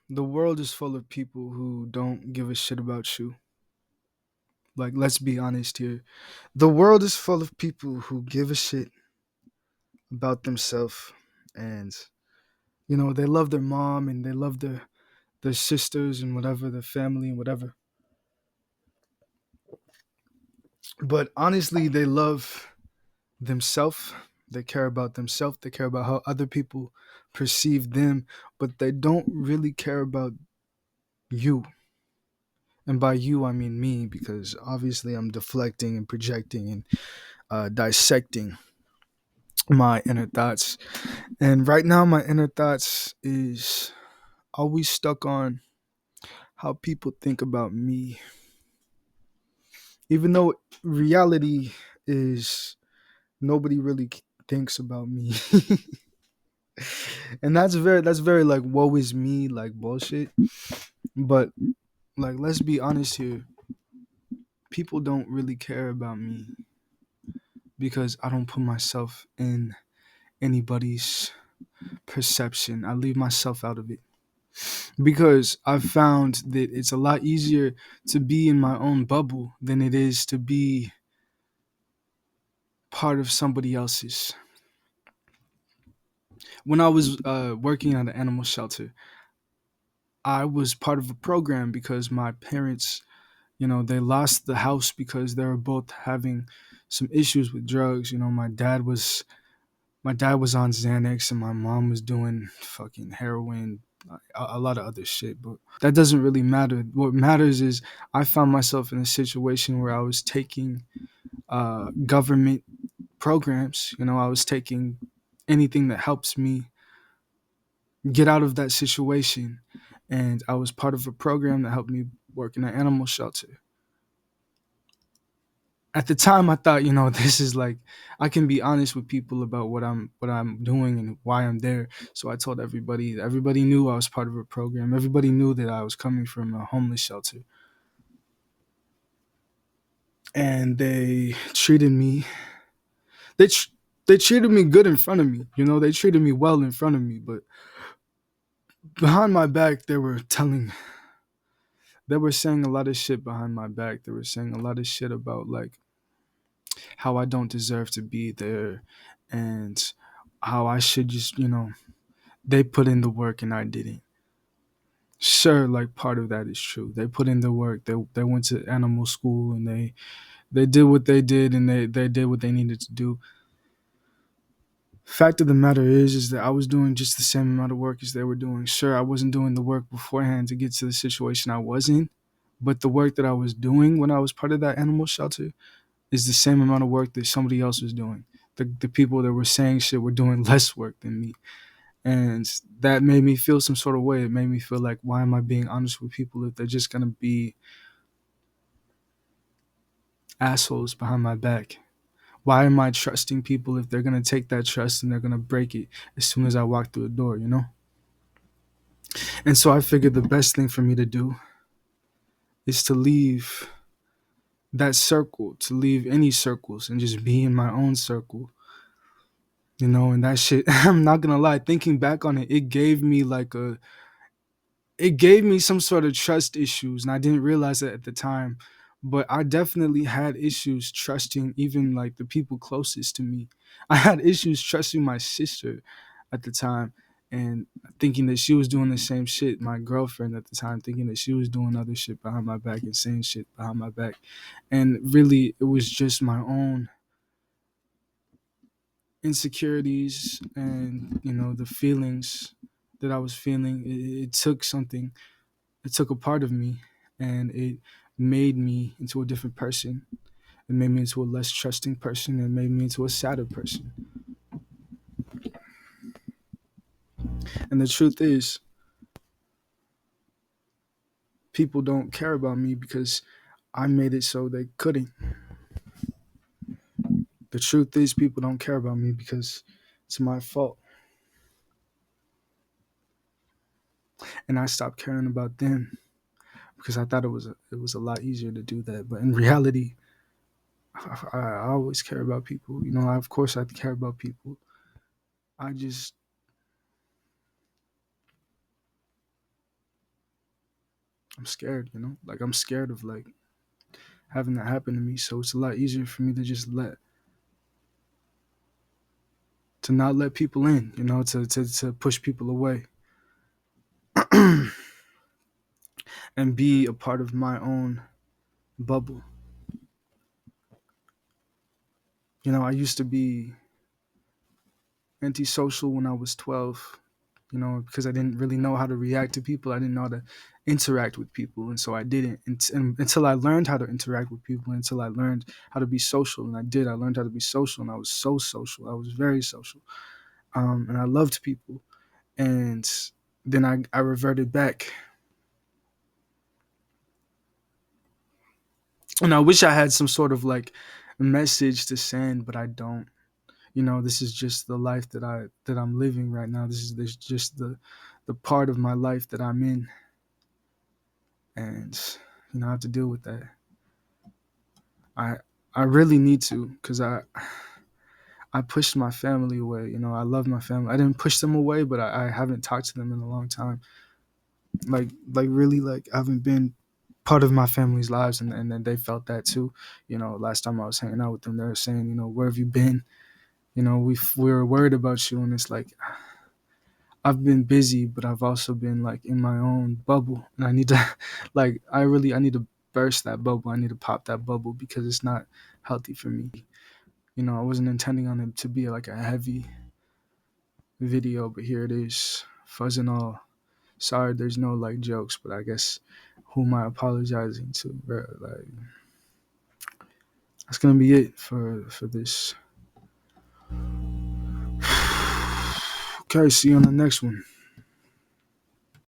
The world is full of people who don't give a shit about you. Like, let's be honest here. The world is full of people who give a shit about themselves, and they love their mom and they love their sisters and whatever, their family and whatever. But honestly, they love themselves. They care about themselves. They care about how other people perceive them, but they don't really care about you. And by you, I mean me, because obviously I'm deflecting and projecting and dissecting my inner thoughts. And right now, my inner thoughts is always stuck on how people think about me, even though reality is nobody really thinks about me. And that's very like woe is me, like bullshit. But like, let's be honest here, people don't really care about me because I don't put myself in anybody's perception. I leave myself out of it because I've found that it's a lot easier to be in my own bubble than it is to be part of somebody else's. When I was working at an animal shelter, I was part of a program because my parents, they lost the house because they were both having some issues with drugs. My dad was on Xanax and my mom was doing fucking heroin, a lot of other shit, but that doesn't really matter. What matters is I found myself in a situation where I was taking government programs. I was taking anything that helps me get out of that situation. And I was part of a program that helped me work in an animal shelter. At the time I thought, this is like, I can be honest with people about what I'm doing and why I'm there. So I told everybody knew I was part of a program. Everybody knew that I was coming from a homeless shelter. And they tr- they treated me good in front of me. They treated me well in front of me, but behind my back they were saying a lot of shit behind my back. They were saying a lot of shit about like how I don't deserve to be there and how I should just, they put in the work and I didn't. Sure, like part of that is true. They put in the work. They went to animal school and they did what they did and they did what they needed to do. Fact of the matter is that I was doing just the same amount of work as they were doing. Sure, I wasn't doing the work beforehand to get to the situation I was in, but the work that I was doing when I was part of that animal shelter is the same amount of work that somebody else was doing. The people that were saying shit were doing less work than me. And that made me feel some sort of way. It made me feel like, why am I being honest with people if they're just going to be assholes behind my back? Why am I trusting people if they're going to take that trust and they're going to break it as soon as I walk through the door? And so I figured the best thing for me to do is to leave that circle, to leave any circles and just be in my own circle. And that shit, I'm not gonna lie, thinking back on it, it gave me some sort of trust issues, and I didn't realize it at the time. But I definitely had issues trusting even like the people closest to me. I had issues trusting my sister at the time and thinking that she was doing the same shit. My girlfriend at the time, thinking that she was doing other shit behind my back and saying shit behind my back. And really, it was just my own insecurities and, the feelings that I was feeling. It took something, it took a part of me and it made me into a different person. It made me into a less trusting person. It made me into a sadder person. And the truth is, people don't care about me because I made it so they couldn't. The truth is, people don't care about me because it's my fault. And I stopped caring about them because I thought it was a lot easier to do that. But in reality, I always care about people. Of course I care about people. I just I'm scared, you know? Like I'm scared of like having that happen to me. So it's a lot easier for me to just to not let people in, you know, to push people away and be a part of my own bubble. You know, I used to be antisocial when I was 12, you know, because I didn't really know how to react to people. I didn't know how to interact with people. And so I didn't until I learned how to interact with people, until I learned how to be social. And I did. I learned how to be social, and I was so social. I was very social. And I loved people. And then I reverted back. And I wish I had some sort of like message to send, but I don't. You know, this is just the life that I'm living right now. This just the part of my life that I'm in, and you know I have to deal with that. I I really need to, because I pushed my family away. You know, I love my family. I didn't push them away, but I haven't talked to them in a long time. Like really, like I haven't been part of my family's lives, and then they felt that too. You know, last time I was hanging out with them, they were saying, you know, where have you been? You know, we were worried about you, and it's like I've been busy, but I've also been like in my own bubble, and I need to, like, I need to burst that bubble. I need to pop that bubble because it's not healthy for me. You know, I wasn't intending on it to be like a heavy video, but here it is, fuzz and all. Sorry, there's no like jokes, but I guess who am I apologizing to, bro? Like, that's gonna be it for this. Okay, see you on the next one.